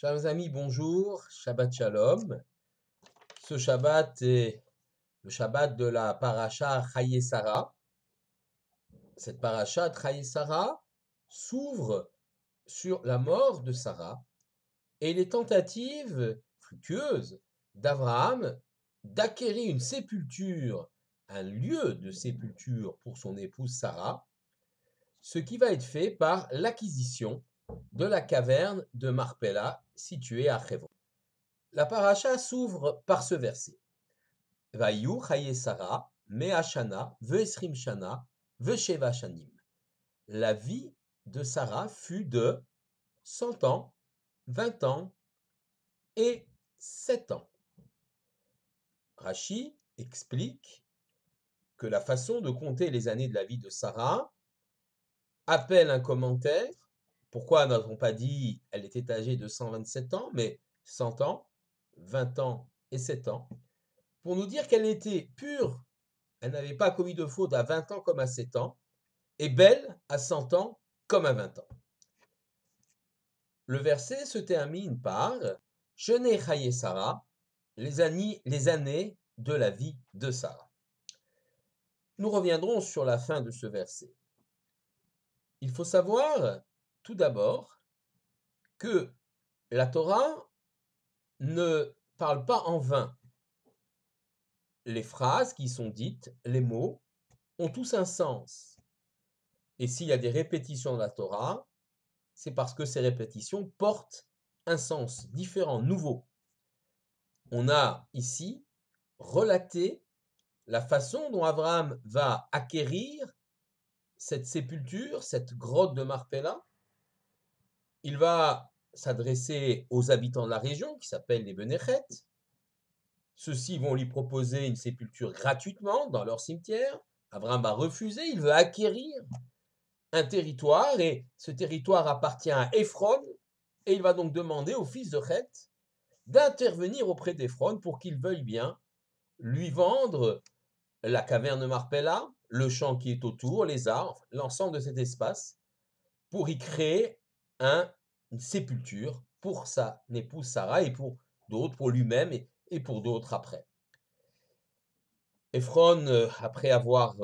Chers amis, bonjour, Shabbat Shalom. Ce Shabbat est le Shabbat de la paracha Chaye Sarah. Cette paracha Chaye Sarah s'ouvre sur la mort de Sarah et les tentatives fructueuses d'Abraham d'acquérir une sépulture, un lieu de sépulture pour son épouse Sarah, ce qui va être fait par l'acquisition de la caverne de Marpella située à Hebron. La paracha s'ouvre par ce verset. Vayu chaye Sarah, mea shana, ve'esrim shana, ve'sheva shanim. La vie de Sarah fut de 100 ans, 20 ans et 7 ans. Rashi explique que la façon de compter les années de la vie de Sarah appelle un commentaire. Pourquoi n'a-t-on pas dit elle était âgée de 127 ans, mais 100 ans, 20 ans et 7 ans, pour nous dire qu'elle était pure, elle n'avait pas commis de faute à 20 ans comme à 7 ans, et belle à 100 ans comme à 20 ans. Le verset se termine par « Shene chaye Sarah », les années de la vie de Sarah. Nous reviendrons sur la fin de ce verset. Il faut savoir, tout d'abord, que la Torah ne parle pas en vain. Les phrases qui sont dites, les mots, ont tous un sens. Et s'il y a des répétitions dans la Torah, c'est parce que ces répétitions portent un sens différent, nouveau. On a ici relaté la façon dont Abraham va acquérir cette sépulture, cette grotte de Marpella. Il va s'adresser aux habitants de la région, qui s'appellent les Benechet. Ceux-ci vont lui proposer une sépulture gratuitement dans leur cimetière. Abraham va refuser, il veut acquérir un territoire, et ce territoire appartient à Ephron, et il va donc demander au fils de Chet d'intervenir auprès d'Ephron pour qu'il veuille bien lui vendre la caverne de Marpella, le champ qui est autour, les arbres, l'ensemble de cet espace, pour y créer une sépulture pour sa épouse Sarah et pour d'autres, pour lui-même et pour d'autres après. Ephron, après avoir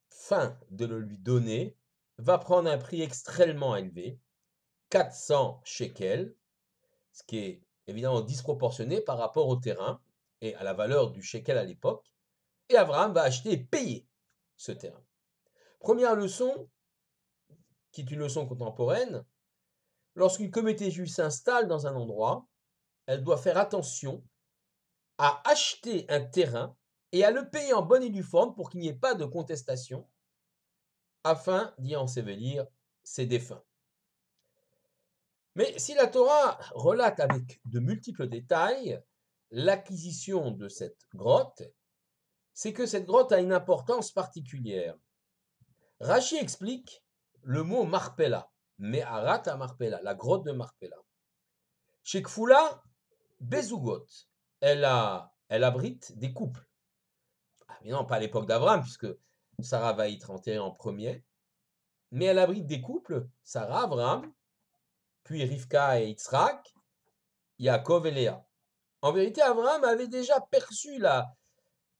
faim de le lui donner, va prendre un prix extrêmement élevé, 400 shekels, ce qui est évidemment disproportionné par rapport au terrain et à la valeur du shekel à l'époque, et Abraham va acheter et payer ce terrain. Première leçon, qui est une leçon contemporaine, lorsqu'une communauté juive s'installe dans un endroit, elle doit faire attention à acheter un terrain et à le payer en bonne et due forme pour qu'il n'y ait pas de contestation, afin d'y ensevelir ses défunts. Mais si la Torah relate avec de multiples détails l'acquisition de cette grotte, c'est que cette grotte a une importance particulière. Rashi explique le mot Marpella, Me'arat à Marpella, la grotte de Marpella. Chez Kfula, Bezugot, elle abrite des couples. Mais non, pas à l'époque d'Abraham, puisque Sarah va y être enterrée en premier, mais elle abrite des couples, Sarah, Abraham, puis Rivka et Yitzhak, Yaakov et Léa. En vérité, Abraham avait déjà perçu la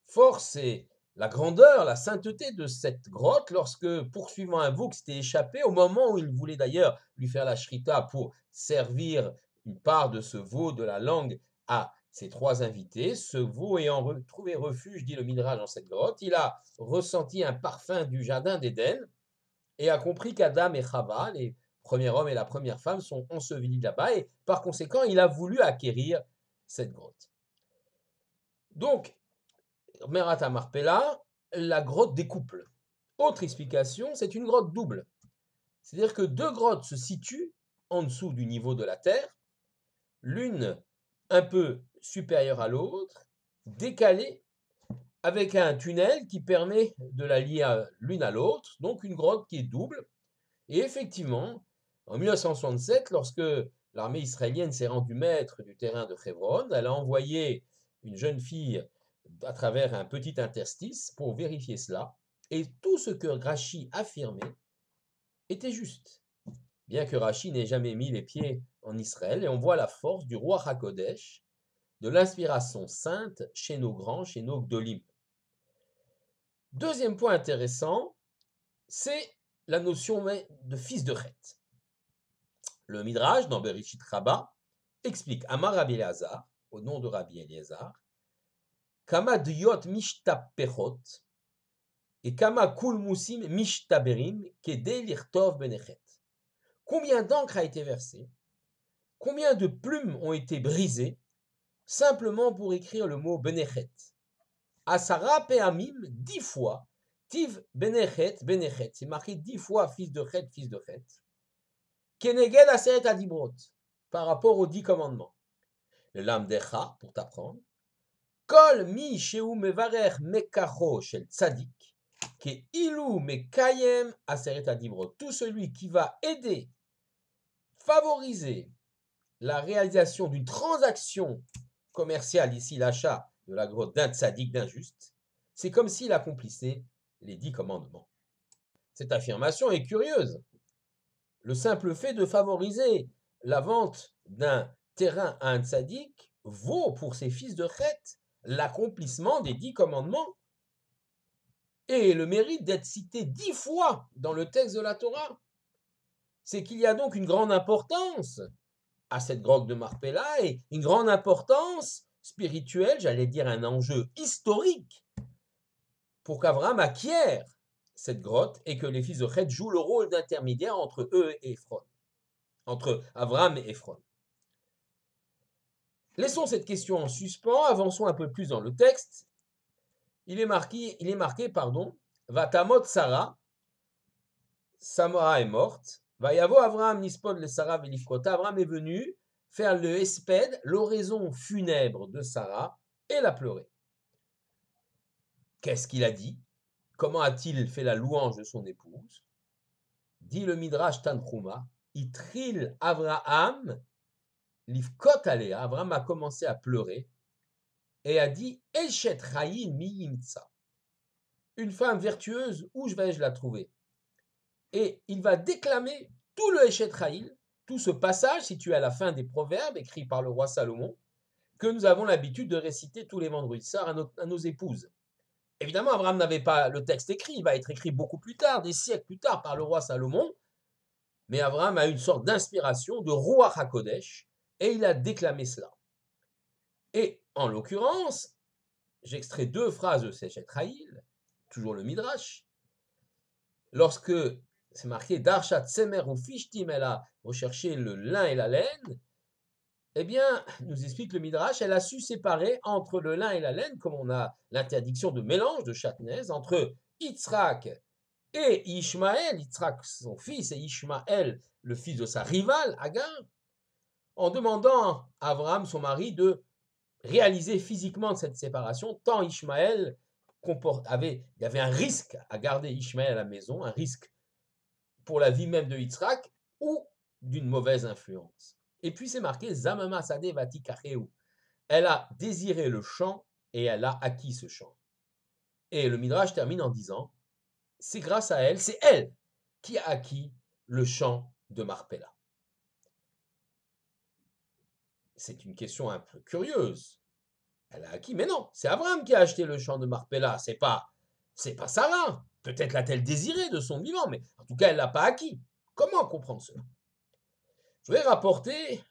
force et la grandeur, la sainteté de cette grotte lorsque, poursuivant un veau qui s'était échappé, au moment où il voulait d'ailleurs lui faire la shrita pour servir une part de ce veau de la langue à ses trois invités, ce veau ayant trouvé refuge, dit le Midrash, dans cette grotte, il a ressenti un parfum du jardin d'Éden et a compris qu'Adam et Chava, les premiers hommes et la première femme, sont ensevelis là-bas, et par conséquent, il a voulu acquérir cette grotte. Donc, Me'arat Marpella, la grotte des couples. Autre explication, c'est une grotte double. C'est-à-dire que deux grottes se situent en dessous du niveau de la terre, l'une un peu supérieure à l'autre, décalée, avec un tunnel qui permet de la lier l'une à l'autre, donc une grotte qui est double. Et effectivement, en 1967, lorsque l'armée israélienne s'est rendue maître du terrain de Hebron, elle a envoyé une jeune fille à travers un petit interstice pour vérifier cela. Et tout ce que Rashi affirmait était juste. Bien que Rashi n'ait jamais mis les pieds en Israël et on voit la force du roi HaKodesh, de l'inspiration sainte chez nos grands, chez nos Gdolim. Deuxième point intéressant, c'est la notion de fils de Chet. Le Midrash, dans Bereshit Rabbah, explique Amar Rabbi Eliezer, au nom de Rabbi Eliezer, Kama diot mishtapechot et Kama kulmusim mishtaberim kedei lirtov benechet. Combien d'encre a été versée? Combien de plumes ont été brisées simplement pour écrire le mot benechet? Asara peamim, 10 fois, tiv benechet, benechet. C'est marqué 10 fois fils de Chet, fils de Chet. Keneged aseret adibrot, par rapport aux 10 commandements. Le lamdecha, pour t'apprendre. Kol mi sheu mevarer mekacho shel tzadik, ke ilu mekayem aseret adibrot. Tout celui qui va aider, favoriser la réalisation d'une transaction commerciale, ici l'achat de la grotte d'un tzadik, d'un juste, c'est comme s'il accomplissait les 10 commandements. Cette affirmation est curieuse. Le simple fait de favoriser la vente d'un terrain à un tzaddik vaut pour ses fils de Chet l'accomplissement des 10 commandements et le mérite d'être cité 10 fois dans le texte de la Torah. C'est qu'il y a donc une grande importance à cette grotte de Marpella et une grande importance spirituelle, j'allais dire un enjeu historique, pour qu'Abraham acquiert cette grotte et que les fils de Chet jouent le rôle d'intermédiaire entre eux et Ephron, entre Abraham et Ephron. Laissons cette question en suspens, avançons un peu plus dans le texte. Il est marqué, Vatamot Sarah, Samara est morte, Vayavo Abraham nispod le Sarah velifkota, Abraham est venu faire le hesped, l'oraison funèbre de Sarah, et la pleurer. Qu'est-ce qu'il a dit? Comment a-t-il fait la louange de son épouse? Dit le Midrash Tanchuma, Itril Avraham, Livkot Alea, Abraham a commencé à pleurer et a dit Eshet Chayin mi yimtsa. Une femme vertueuse, où vais-je la trouver? Et il va déclamer tout le Eshet Chayin, tout ce passage situé à la fin des Proverbes, écrit par le roi Salomon, que nous avons l'habitude de réciter tous les vendredis soirs à nos épouses. Évidemment, Abraham n'avait pas le texte écrit, il va être écrit beaucoup plus tard, des siècles plus tard, par le roi Salomon, mais Abraham a une sorte d'inspiration de Ruach HaKodesh, et il a déclamé cela. Et en l'occurrence, j'extrais 2 phrases de Sechet Haïl, toujours le Midrash, lorsque c'est marqué Darshat Semer ou Fishtim, elle a recherché le lin et la laine, eh bien, nous explique le Midrash, elle a su séparer entre le lin et la laine, comme on a l'interdiction de mélange de chatnez, entre Yitzhak et Ishmaël, Yitzhak son fils et Ishmaël le fils de sa rivale, Agar, en demandant à Abraham, son mari, de réaliser physiquement cette séparation, tant Ishmaël il y avait un risque à garder Ishmaël à la maison, un risque pour la vie même de Yitzhak ou d'une mauvaise influence. Et puis c'est marqué Zamama Sade Vati Kacheu. Elle a désiré le champ et elle a acquis ce champ. Et le Midrash termine en disant c'est grâce à elle, c'est elle qui a acquis le champ de Marpella. C'est une question un peu curieuse. Elle a acquis, mais non, c'est Abraham qui a acheté le champ de Marpella, c'est pas Sarah. Peut-être l'a-t-elle désiré de son vivant, mais en tout cas, elle ne l'a pas acquis. Comment comprendre cela? Je vais rapporter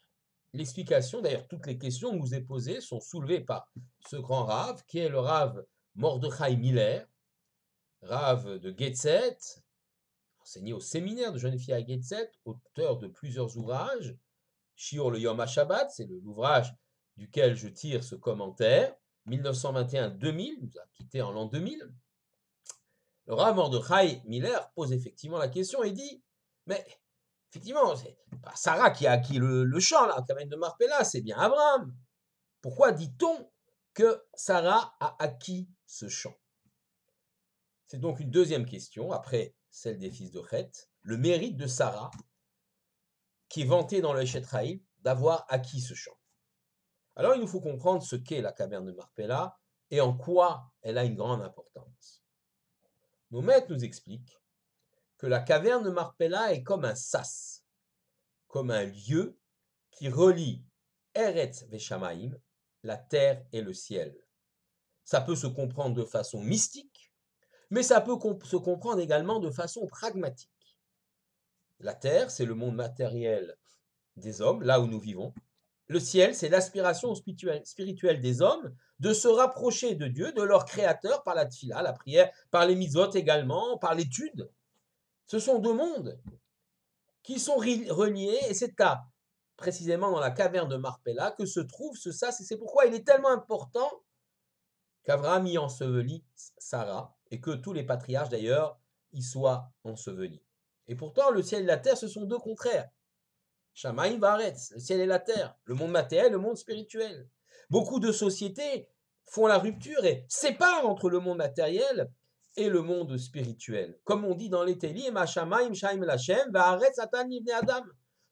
l'explication, d'ailleurs, toutes les questions que je vous ai posées sont soulevées par ce grand Rav, qui est le Rav Mordechai Miller, Rav de Getzet, enseigné au séminaire de jeunes filles à Getzet, auteur de plusieurs ouvrages. Shiur le Yom HaShabbat, c'est l'ouvrage duquel je tire ce commentaire, 1921-2000, nous a quitté en l'an 2000. Le Rav Mordechai Miller pose effectivement la question et dit, mais effectivement, c'est pas Sarah qui a acquis le champ, là, Kaven de Marpella, c'est bien Abraham. Pourquoi dit-on que Sarah a acquis ce champ? C'est donc une deuxième question, après celle des fils de Chet, le mérite de Sarah, qui est vanté dans le Eshet Haïl, d'avoir acquis ce champ. Alors il nous faut comprendre ce qu'est la caverne de Marpella et en quoi elle a une grande importance. Nos maîtres nous expliquent que la caverne de Marpella est comme un sas, comme un lieu qui relie Eretz Veshamaim, la terre et le ciel. Ça peut se comprendre de façon mystique, mais ça peut se comprendre également de façon pragmatique. La terre, c'est le monde matériel des hommes, là où nous vivons. Le ciel, c'est l'aspiration spirituelle des hommes de se rapprocher de Dieu, de leur créateur, par la tfila, la prière, par les mitzvot également, par l'étude. Ce sont deux mondes qui sont reliés, et c'est précisément dans la caverne de Marpella que se trouve ce sas, et c'est pourquoi il est tellement important qu'Abraham y ensevelit Sarah, et que tous les patriarches d'ailleurs y soient ensevelis. Et pourtant, le ciel et la terre, ce sont deux contraires. Shamaïm Varetz, le ciel et la terre, le monde matériel, le monde spirituel. Beaucoup de sociétés font la rupture et séparent entre le monde matériel et le monde spirituel. Comme on dit dans les Télim, Shamaïm Shaim Lachem, Varetz Atan Ibn Adam.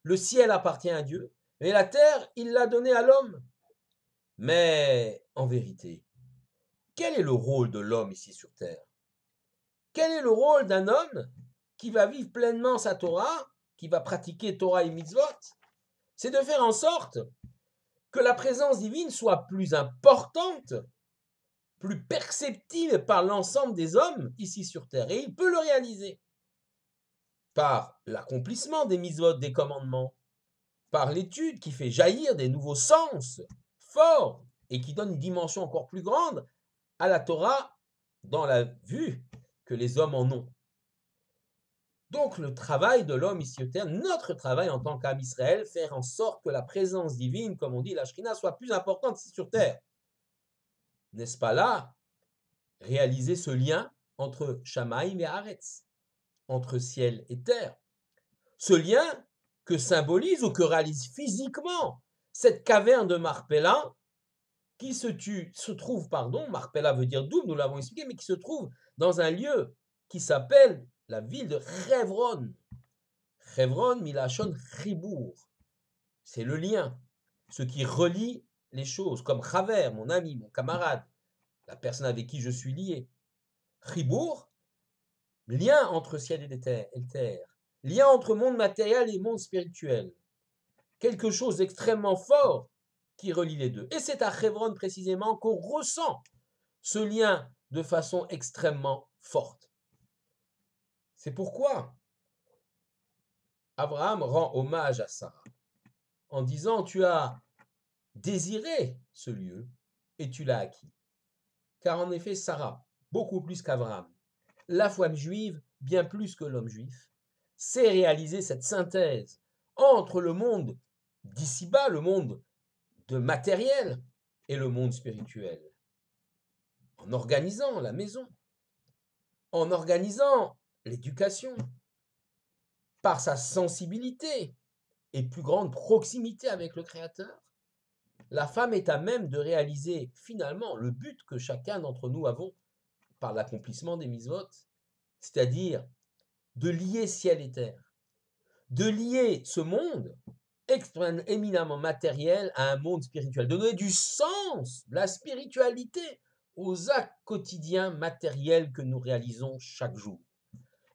Le ciel appartient à Dieu, mais la terre, il l'a donnée à l'homme. Mais en vérité, quel est le rôle de l'homme ici sur terre? Quel est le rôle d'un homme qui va vivre pleinement sa Torah, qui va pratiquer Torah et mitzvot? C'est de faire en sorte que la présence divine soit plus importante, plus perceptible par l'ensemble des hommes ici sur terre. Et il peut le réaliser par l'accomplissement des mitzvot, des commandements, par l'étude qui fait jaillir des nouveaux sens forts et qui donne une dimension encore plus grande à la Torah dans la vue que les hommes en ont. Donc le travail de l'homme ici sur terre, notre travail en tant qu'âme Israël, faire en sorte que la présence divine, comme on dit, la Shrina, soit plus importante ici sur terre. N'est-ce pas là réaliser ce lien entre Shamaïm et Haaretz, entre ciel et terre? Ce lien que symbolise ou que réalise physiquement cette caverne de Marpella qui se trouve, Marpella veut dire double, nous l'avons expliqué, mais qui se trouve dans un lieu qui s'appelle la ville de Chevron. Chevron, Milachon, Chibour. C'est le lien, ce qui relie les choses, comme Chaver, mon ami, mon camarade, la personne avec qui je suis lié. Chibour, lien entre ciel et terre, lien entre monde matériel et monde spirituel. Quelque chose d'extrêmement fort qui relie les deux. Et c'est à Chevron précisément qu'on ressent ce lien de façon extrêmement forte. C'est pourquoi Abraham rend hommage à Sarah en disant: tu as désiré ce lieu et tu l'as acquis. Car en effet, Sarah, beaucoup plus qu'Abraham, la femme juive, bien plus que l'homme juif, sait réaliser cette synthèse entre le monde d'ici-bas, le monde de matériel, et le monde spirituel, en organisant la maison, en organisant l'éducation, par sa sensibilité et plus grande proximité avec le Créateur, la femme est à même de réaliser finalement le but que chacun d'entre nous avons par l'accomplissement des mitzvot, c'est-à-dire de lier ciel et terre, de lier ce monde éminemment matériel à un monde spirituel, de donner du sens, de la spiritualité aux actes quotidiens matériels que nous réalisons chaque jour.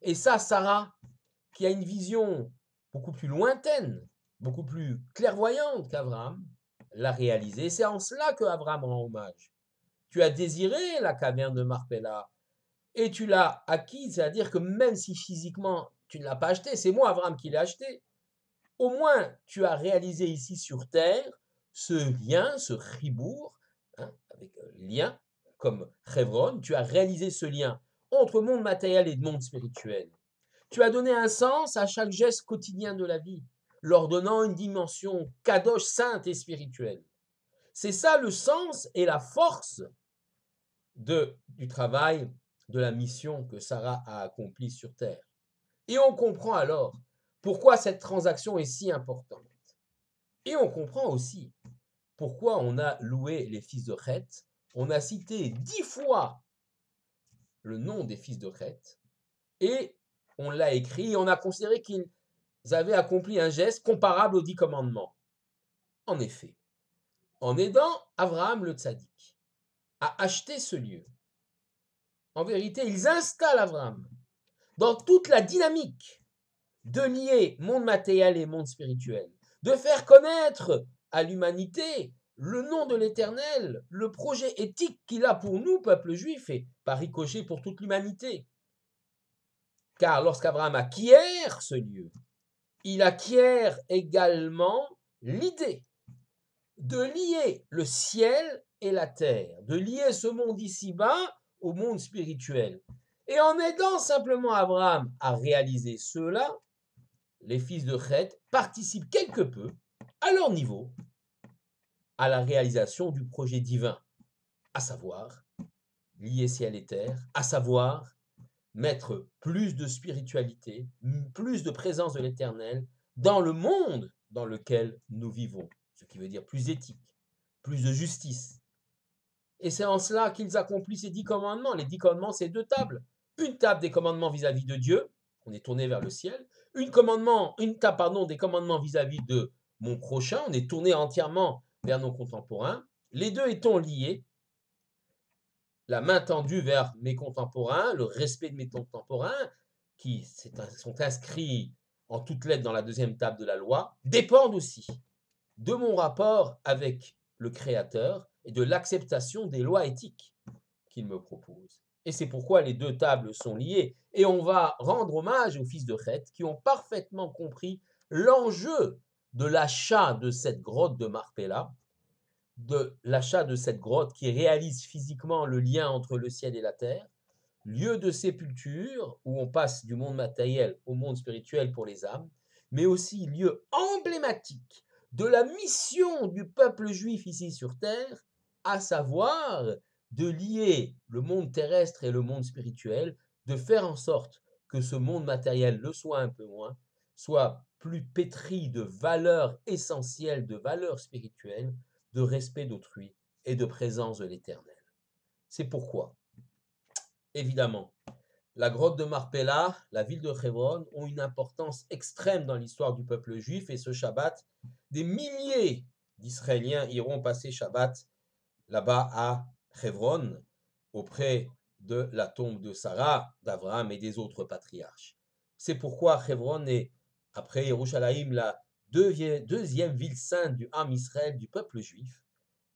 Et ça, Sarah, qui a une vision beaucoup plus lointaine, beaucoup plus clairvoyante qu'Abraham, l'a réalisé. C'est en cela que Abraham rend hommage. Tu as désiré la caverne de Marpella et tu l'as acquise, c'est-à-dire que même si physiquement tu ne l'as pas acheté, c'est moi, Abraham, qui l'ai acheté, au moins tu as réalisé ici sur terre ce lien, ce chibour, avec lien comme Chevron, tu as réalisé ce lien entre monde matériel et monde spirituel. Tu as donné un sens à chaque geste quotidien de la vie, leur donnant une dimension kadosh, sainte et spirituelle. C'est ça le sens et la force du travail, de la mission que Sarah a accomplie sur terre. Et on comprend alors pourquoi cette transaction est si importante. Et on comprend aussi pourquoi on a loué les fils de Chet. On a cité 10 fois le nom des fils de Chet et on l'a écrit, on a considéré qu'ils avaient accompli un geste comparable aux 10 commandements. En effet, en aidant Abraham le tzaddik à acheter ce lieu, en vérité, ils installent Abraham dans toute la dynamique de lier monde matériel et monde spirituel, de faire connaître à l'humanité le nom de l'Éternel, le projet éthique qu'il a pour nous, peuple juif, et par ricochet pour toute l'humanité. Car lorsqu'Abraham acquiert ce lieu, il acquiert également l'idée de lier le ciel et la terre, de lier ce monde ici-bas au monde spirituel. Et en aidant simplement Abraham à réaliser cela, les fils de Chet participent quelque peu, à leur niveau, à la réalisation du projet divin, à savoir lier ciel et terre, à savoir mettre plus de spiritualité, plus de présence de l'Éternel dans le monde dans lequel nous vivons, ce qui veut dire plus éthique, plus de justice. Et c'est en cela qu'ils accomplissent ces 10 commandements. Les 10 commandements, c'est 2 tables. Une table des commandements vis-à-vis de Dieu, on est tourné vers le ciel. Une table des commandements vis-à-vis de mon prochain, on est tourné entièrement vers nos contemporains. Les deux étant liés, la main tendue vers mes contemporains, le respect de mes contemporains, qui sont inscrits en toutes lettres dans la deuxième table de la loi, dépendent aussi de mon rapport avec le Créateur et de l'acceptation des lois éthiques qu'il me propose. Et c'est pourquoi les 2 tables sont liées. Et on va rendre hommage aux fils de Chet qui ont parfaitement compris l'enjeu de l'achat de cette grotte de Marpella, de l'achat de cette grotte qui réalise physiquement le lien entre le ciel et la terre, lieu de sépulture où on passe du monde matériel au monde spirituel pour les âmes, mais aussi lieu emblématique de la mission du peuple juif ici sur terre, à savoir de lier le monde terrestre et le monde spirituel, de faire en sorte que ce monde matériel le soit un peu moins, soit plus pétri de valeurs essentielles, de valeurs spirituelles, de respect d'autrui et de présence de l'Éternel. C'est pourquoi, évidemment, la grotte de Marpella, la ville de Hebron ont une importance extrême dans l'histoire du peuple juif et ce Shabbat, des milliers d'Israéliens iront passer Shabbat là-bas à Hebron, auprès de la tombe de Sarah, d'Abraham et des autres patriarches. C'est pourquoi Hebron est, après Yerushalayim, la deuxième ville sainte du Ham Israël, du peuple juif.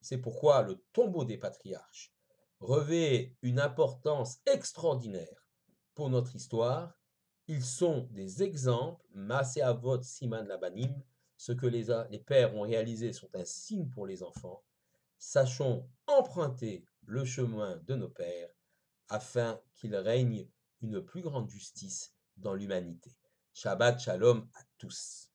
C'est pourquoi le tombeau des patriarches revêt une importance extraordinaire pour notre histoire. Ils sont des exemples, Maaseh Avot Siman Labanim, ce que les pères ont réalisé sont un signe pour les enfants. Sachons emprunter le chemin de nos pères afin qu'il règne une plus grande justice dans l'humanité. Shabbat Shalom à tous.